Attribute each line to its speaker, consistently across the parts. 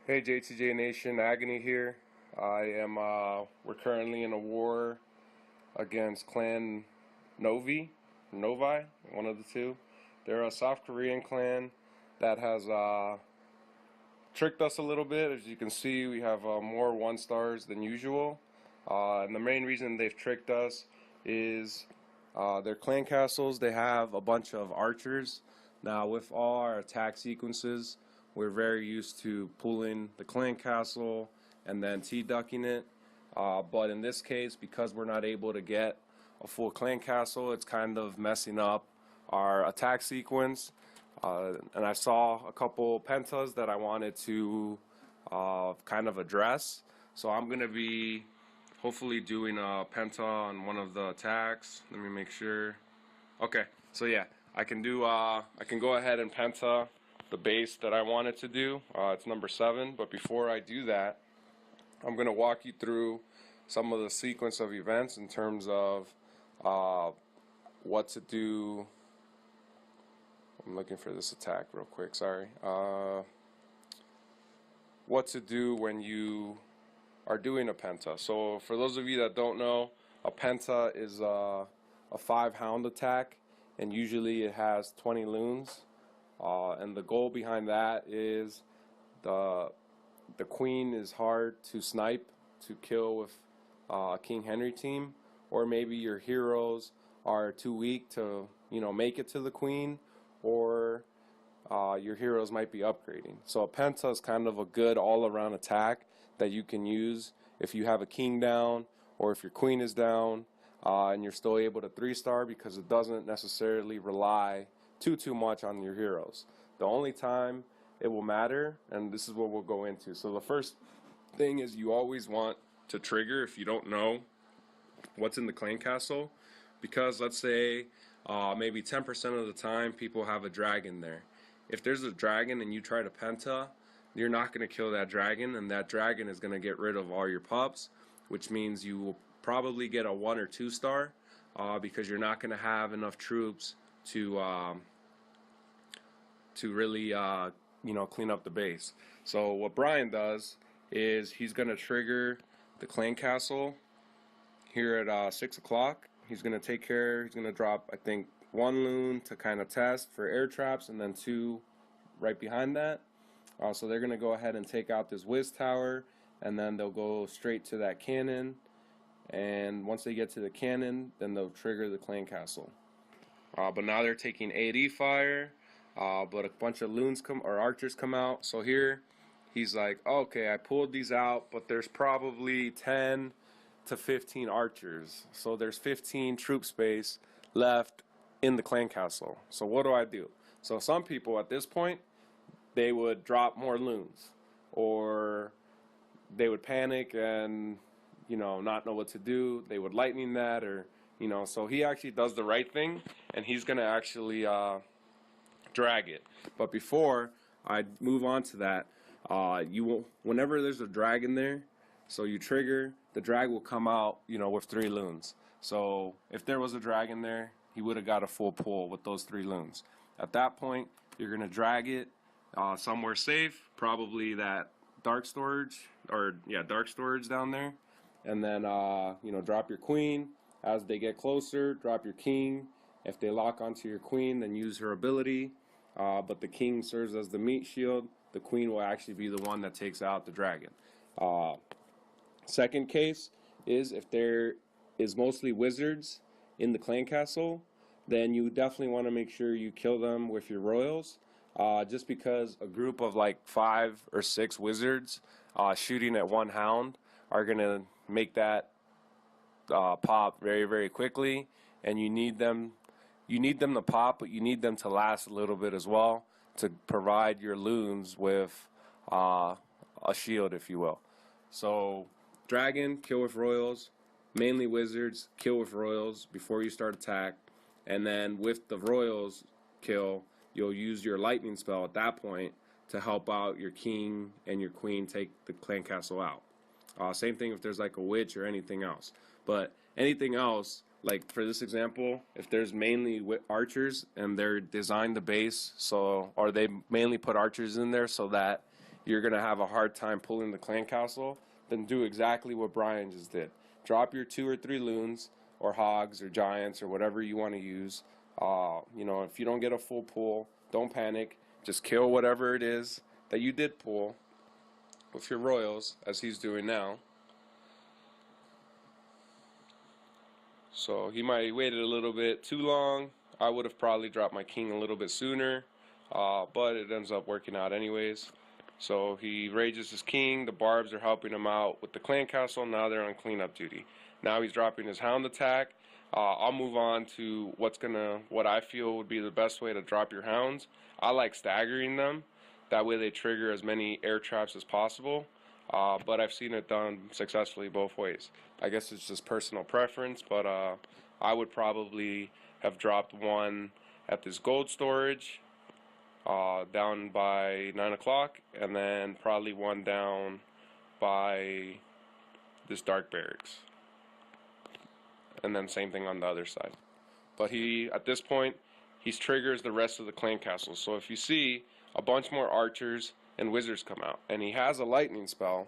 Speaker 1: Hey JTJ Nation, Agony here. We're currently in a war against Clan Novi, one of the two. They're a South Korean clan that has tricked us a little bit. As you can see, we have more 1-stars than usual. And the main reason they've tricked us is their clan castles. They have a bunch of archers. Now, with all our attack sequences, we're very used to pulling the clan castle and then T-ducking it. But in this case, because we're not able to get a full clan castle, it's kind of messing up our attack sequence. And I saw a couple pentas that I wanted to kind of address. So I'm going to be hopefully doing a penta on one of the attacks. Let me make sure. Okay, so yeah, I can go ahead and penta the base that I wanted to do. It's number 7, but before I do that, I'm going to walk you through some of the sequence of events in terms of what to do. I'm looking for this attack real quick, sorry. What to do when you are doing a penta. So for those of you that don't know, a penta is a 5-hound attack, and usually it has 20 loons. And the goal behind that is the queen is hard to snipe, to kill with a King Henry team, or maybe your heroes are too weak to make it to the queen, or your heroes might be upgrading. So a penta is kind of a good all-around attack that you can use if you have a king down or if your queen is down, and you're still able to 3-star, because it doesn't necessarily rely too much on your heroes. The only time it will matter, and this is what we'll go into. So the first thing is, you always want to trigger if you don't know what's in the clan castle, because let's say maybe 10% of the time people have a dragon there. If there's a dragon and you try to penta, you're not going to kill that dragon, and that dragon is going to get rid of all your pups, which means you will probably get a 1 or 2-star, because you're not going to have enough troops to really clean up the base. So what Brian does is he's going to trigger the clan castle here at 6 o'clock. He's going to he's going to drop, I think, 1 loon to kind of test for air traps, and then 2 right behind that. So they're going to go ahead and take out this whiz tower, and then they'll go straight to that cannon. And once they get to the cannon, then they'll trigger the clan castle. But now they're taking AD fire, but a bunch of loons or archers come out. So here he's like, okay, I pulled these out, but there's probably 10 to 15 archers. So there's 15 troop space left in the clan castle. So what do? So some people at this point, they would drop more loons, or they would panic and not know what to do. They would lightning that, or so he actually does the right thing, and he's gonna actually drag it. But before I move on to that, whenever there's a dragon there, so you trigger, the drag will come out with 3 loons. So if there was a dragon there, he would have got a full pull with those 3 loons. At that point, you're gonna drag it somewhere safe, probably that dark storage, dark storage down there, and then drop your queen. As they get closer, drop your king. If they lock onto your queen, then use her ability, but the king serves as the meat shield. The queen will actually be the one that takes out the dragon. Second case is if there is mostly wizards in the clan castle, then you definitely want to make sure you kill them with your royals. Just because a group of like 5 or 6 wizards shooting at 1 hound are going to make that pop very quickly, and you need them to pop, but you need them to last a little bit as well, to provide your loons with a shield, if you will. So dragon, kill with royals. Mainly wizards, kill with royals before you start attack, and then with the royals kill, you'll use your lightning spell at that point to help out your king and your queen take the clan castle out. Same thing if there's like a witch or anything else. But anything else, like for this example, if there's mainly archers and they're designed the base, or they mainly put archers in there so that you're going to have a hard time pulling the clan castle, then do exactly what Brian just did. Drop your 2 or 3 loons or hogs or giants or whatever you want to use. If you don't get a full pull, don't panic. Just kill whatever it is that you did pull with your royals, as he's doing now. So he might have waited a little bit too long. I would have probably dropped my king a little bit sooner, but it ends up working out anyways. So he rages his king. The barbs are helping him out with the clan castle. Now they're on cleanup duty. Now he's dropping his hound attack. I'll move on to what I feel would be the best way to drop your hounds. I like staggering them. That way they trigger as many air traps as possible. But I've seen it done successfully both ways. I guess it's just personal preference, but I would probably have dropped one at this gold storage down by 9 o'clock, and then probably one down by this dark barracks. And then same thing on the other side. But at this point, he triggers the rest of the clan castles. So if you see, a bunch more archers and wizards come out, and he has a lightning spell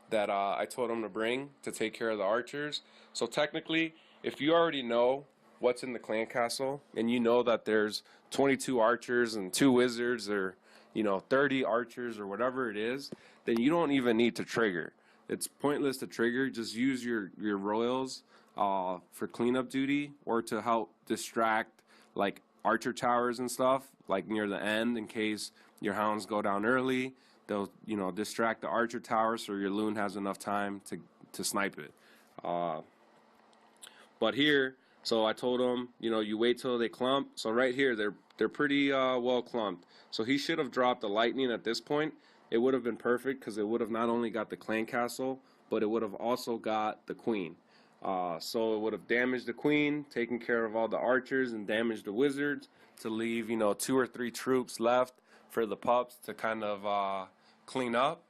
Speaker 1: that I told him to bring to take care of the archers. So technically, if you already know what's in the clan castle, and you know that there's 22 archers and 2 wizards, or 30 archers or whatever it is, then you don't even need to trigger. It's pointless to trigger. Just use your royals for cleanup duty, or to help distract like archer towers and stuff, like near the end, in case your hounds go down early. They'll distract the archer tower so your loon has enough time to snipe it. But here, so I told him, you wait till they clump. So right here, they're pretty well clumped. So he should have dropped the lightning at this point. It would have been perfect, because it would have not only got the clan castle, but it would have also got the queen. So it would have damaged the queen, taken care of all the archers, and damaged the wizards, to leave 2 or 3 troops left for the pups to kind of clean up.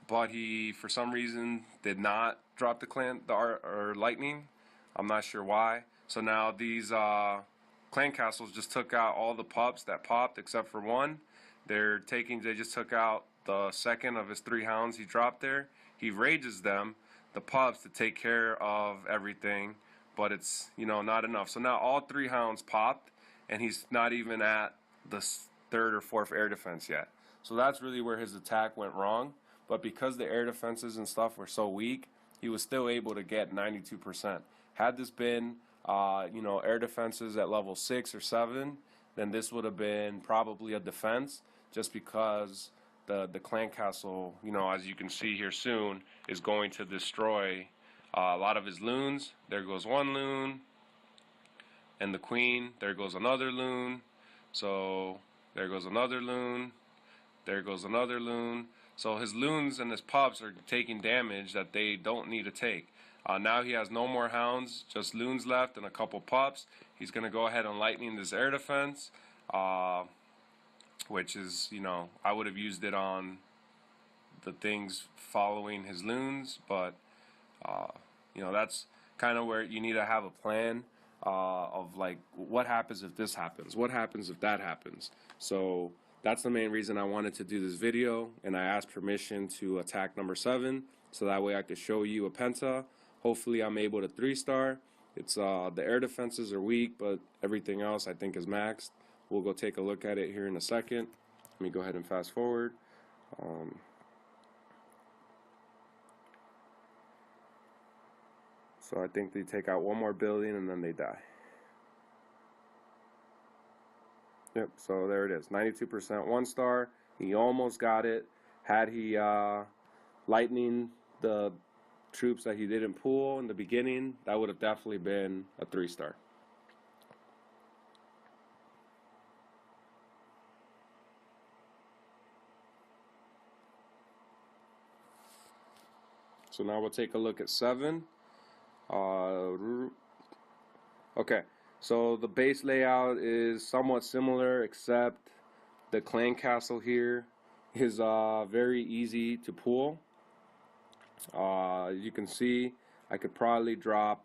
Speaker 1: But he, for some reason, did not drop the lightning. I'm not sure why. So now these clan castles just took out all the pups that popped except for one. They just took out the second of his 3 hounds he dropped there. He rages them, the pups, to take care of everything, but it's not enough. So now all 3 hounds popped, and he's not even at the 3rd or 4th air defense yet. So that's really where his attack went wrong. But because the air defenses and stuff were so weak, he was still able to get 92%. Had this been air defenses at level 6 or 7, then this would have been probably a defense, just because the clan castle, as you can see here soon, is going to destroy a lot of his loons. There goes 1 loon, and the queen, there goes another loon. So there goes another loon, there goes another loon. So his loons and his pups are taking damage that they don't need to take. Now he has no more hounds, just loons left and a couple pups. He's going to go ahead and lightning this air defense, which is, I would have used it on the things following his loons, but, that's kind of where you need to have a plan of, like, what happens if this happens? What happens if that happens? So that's the main reason I wanted to do this video, and I asked permission to attack number 7, so that way I could show you a penta. Hopefully I'm able to 3-star. It's the air defenses are weak, but everything else I think is maxed. We'll go take a look at it here in a second. Let me go ahead and fast forward. So I think they take out 1 more building and then they die. Yep, so there it is, 92% 1-star. He almost got it. Had he lightning the troops that he didn't pull in the beginning, that would have definitely been a 3-star. So now we'll take a look at 7. Okay, so the base layout is somewhat similar, except the clan castle here is very easy to pull. As you can see, I could probably drop,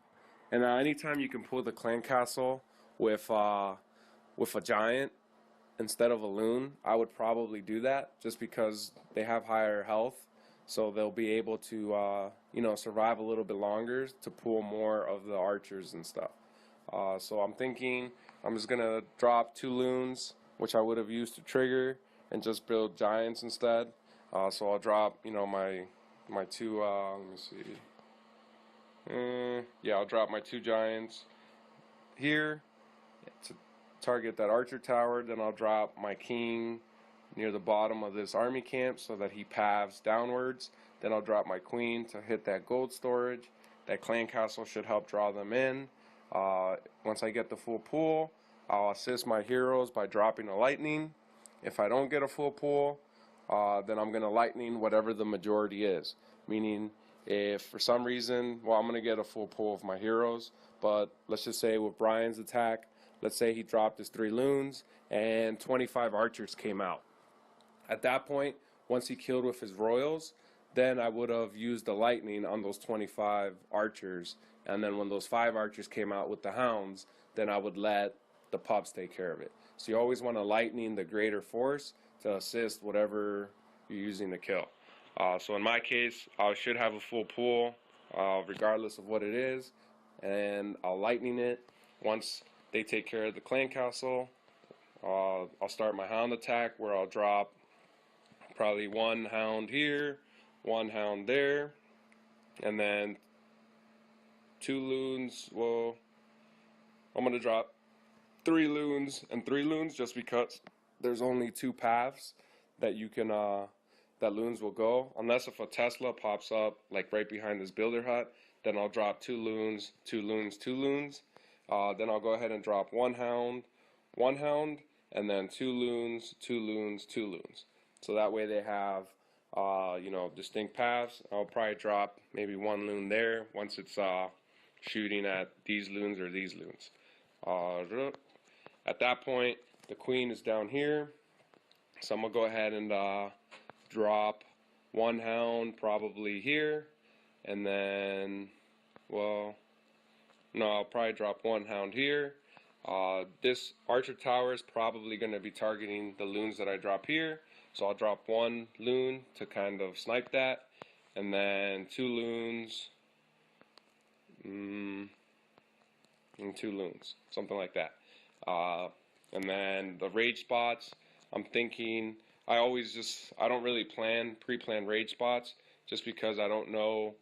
Speaker 1: and anytime you can pull the clan castle with a giant, instead of a loon, I would probably do that just because they have higher health, so they'll be able to survive a little bit longer to pull more of the archers and stuff. So I'm thinking I'm just gonna drop 2 loons, which I would have used to trigger, and just build giants instead. So I'll drop my 2 let me see. Yeah, I'll drop my 2 giants here to target that archer tower. Then I'll drop my king near the bottom of this army camp so that he paths downwards. Then I'll drop my queen to hit that gold storage. That clan castle should help draw them in. Once I get the full pool, I'll assist my heroes by dropping a lightning. If I don't get a full pool, then I'm going to lightning whatever the majority is. Meaning, if for some reason, well, I'm going to get a full pool of my heroes, but let's just say with Brian's attack, let's say he dropped his 3 loons and 25 archers came out. At that point, once he killed with his royals, then I would have used the lightning on those 25 archers, and then when those 5 archers came out with the hounds, then I would let the pups take care of it. So you always want to lightning the greater force to assist whatever you're using to kill. So in my case, I should have a full pool, regardless of what it is, and I'll lightning it. Once they take care of the clan castle, I'll start my hound attack, where I'll drop probably 1 hound here, 1 hound there, and then 2 loons. Well, I'm going to drop 3 loons and 3 loons just because there's only 2 paths that you can that loons will go, unless if a Tesla pops up like right behind this builder hut, then I'll drop 2 loons, 2 loons, 2 loons. Then I'll go ahead and drop 1 hound, 1 hound, and then 2 loons, 2 loons, 2 loons. So that way they have distinct paths. I'll probably drop maybe 1 loon there once it's shooting at these loons or these loons. At that point, the queen is down here, so I'm gonna go ahead and drop 1 hound probably here, and then, well, no, I'll probably drop 1 hound here. This archer tower is probably going to be targeting the loons that I drop here, so I'll drop 1 loon to kind of snipe that, and then 2 loons, and 2 loons, something like that. And then the rage spots, I'm thinking, I don't really pre-plan rage spots, just because I don't know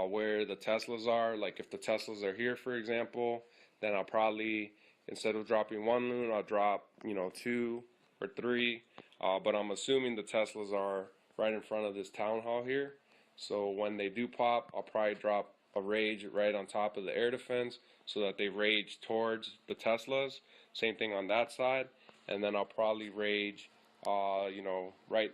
Speaker 1: where the Teslas are. Like if the Teslas are here, for example, then I'll probably, instead of dropping 1 loon, I'll drop 2 or 3. But I'm assuming the Teslas are right in front of this town hall here. So when they do pop, I'll probably drop a rage right on top of the air defense so that they rage towards the Teslas. Same thing on that side. And then I'll probably rage, right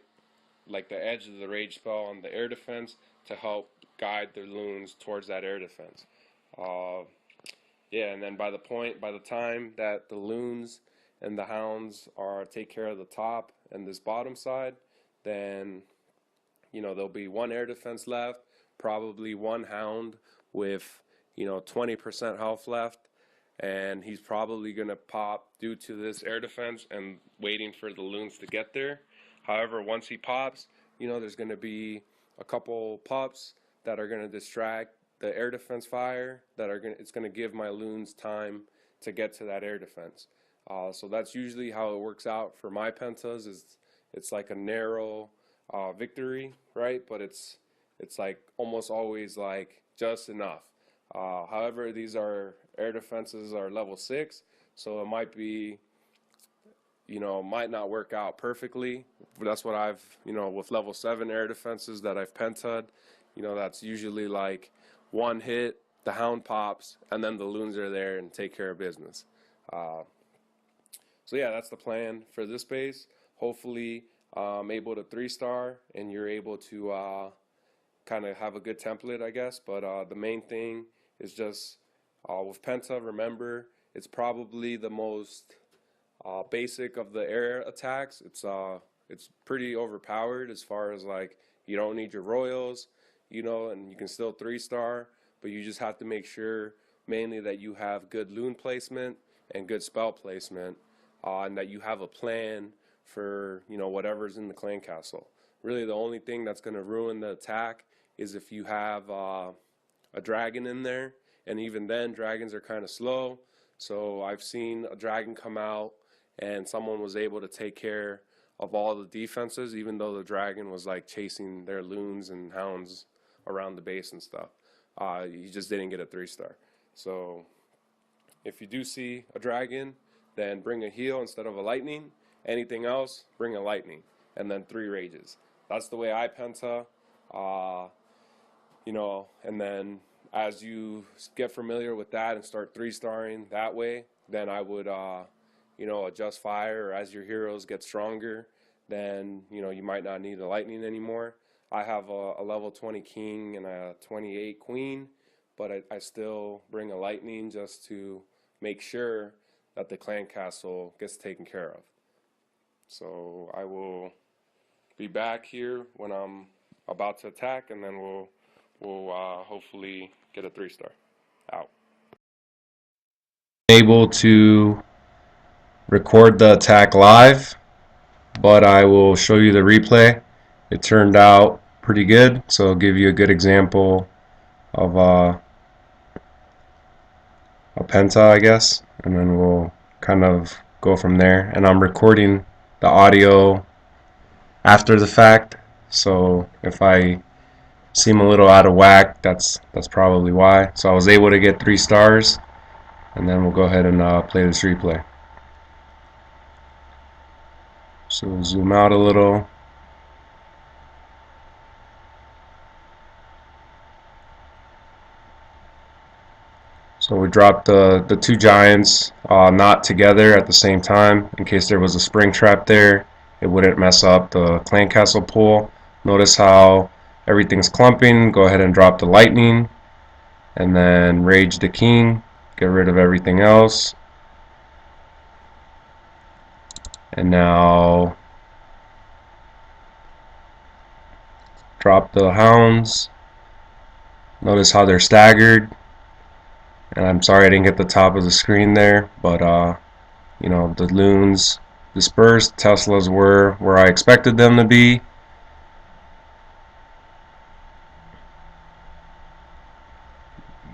Speaker 1: like the edge of the rage spell on the air defense to help guide the loons towards that air defense. Yeah, and then by the time that the loons and the hounds take care of the top and this bottom side, then there'll be 1 air defense left, probably 1 hound with 20% health left, and he's probably gonna pop due to this air defense and waiting for the loons to get there. However, once he pops, there's gonna be a couple pups that are gonna distract the air defense fire, it's gonna give my loons time to get to that air defense. So that's usually how it works out for my pentas. It's like a narrow victory, right? But it's like almost always like just enough. However, these air defenses are level 6, so it might be, might not work out perfectly. That's what I've, with level 7 air defenses that I've penta'd, that's usually like 1 hit, the hound pops, and then the loons are there and take care of business. So yeah, that's the plan for this base. Hopefully I'm able to 3-star and you're able to kind of have a good template, I guess. But the main thing is just with Penta, remember, it's probably the most basic of the air attacks. It's pretty overpowered as far as like you don't need your royals, and you can still 3-star, but you just have to make sure mainly that you have good loon placement and good spell placement and that you have a plan for, you know, whatever's in the clan castle. Really, the only thing that's going to ruin the attack is if you have a dragon in there, and even then, dragons are kind of slow. So I've seen a dragon come out, and someone was able to take care of all the defenses, even though the dragon was like chasing their loons and hounds around the base and stuff. You just didn't get a 3-star. So if you do see a dragon, then bring a heal instead of a lightning. Anything else, bring a lightning, and then 3 rages. That's the way I penta. You know, and then as you get familiar with that and start 3-starring that way, then I would, you know, adjust fire, or as your heroes get stronger, then, you know, you might not need a lightning anymore. I have a level 20 king and a 28 queen, but I still bring a lightning just to make sure that the clan castle gets taken care of. So I will be back here when I'm about to attack, and then we'll hopefully get a 3-star. Out. Able to record the attack live, but I will show you the replay. It turned out pretty good, so I'll give you a good example of a penta, I guess, and then we'll kind of go from there. And I'm recording the audio after the fact, so if I seem a little out of whack, that's probably why. So I was able to get 3 stars, and then we'll go ahead and play this replay. So zoom out a little. So we dropped the 2 giants not together at the same time in case there was a spring trap there. It wouldn't mess up the clan castle pool. Notice how everything's clumping. Go ahead and drop the lightning, and then rage the king. Get rid of everything else. And now drop the hounds. Notice how they're staggered. And I'm sorry I didn't get the top of the screen there, but you know, the loons dispersed. Teslas were where I expected them to be.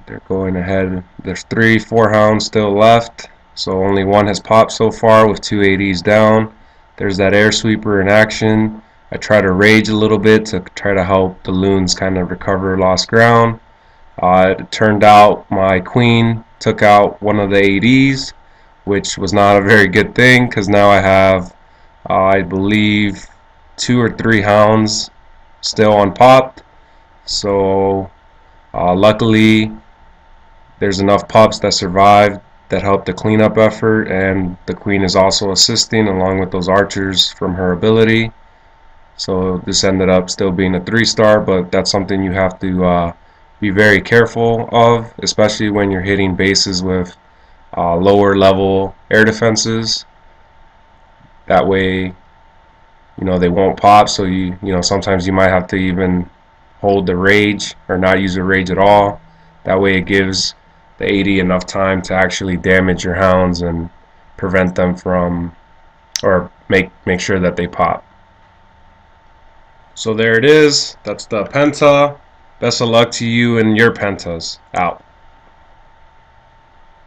Speaker 1: They're going ahead. There's 4 hounds still left, so only 1 has popped so far with 2 ADs down. There's that air sweeper in action. I try to rage a little bit to try to help the loons kind of recover lost ground. It turned out my queen took out one of the ADs, which was not a very good thing, because now I have, I believe, 2 or 3 hounds still unpopped. So luckily there's enough pups that survived that helped the cleanup effort, and the queen is also assisting along with those archers from her ability. So this ended up still being a 3-star, but that's something you have to be very careful of, especially when you're hitting bases with lower level air defenses. That way, you know, they won't pop. So you know, sometimes you might have to even hold the rage or not use the rage at all. That way it gives the AD enough time to actually damage your hounds and prevent them from, or make sure that they pop. So there it is. That's the penta. Best of luck to you and your pentas. Out.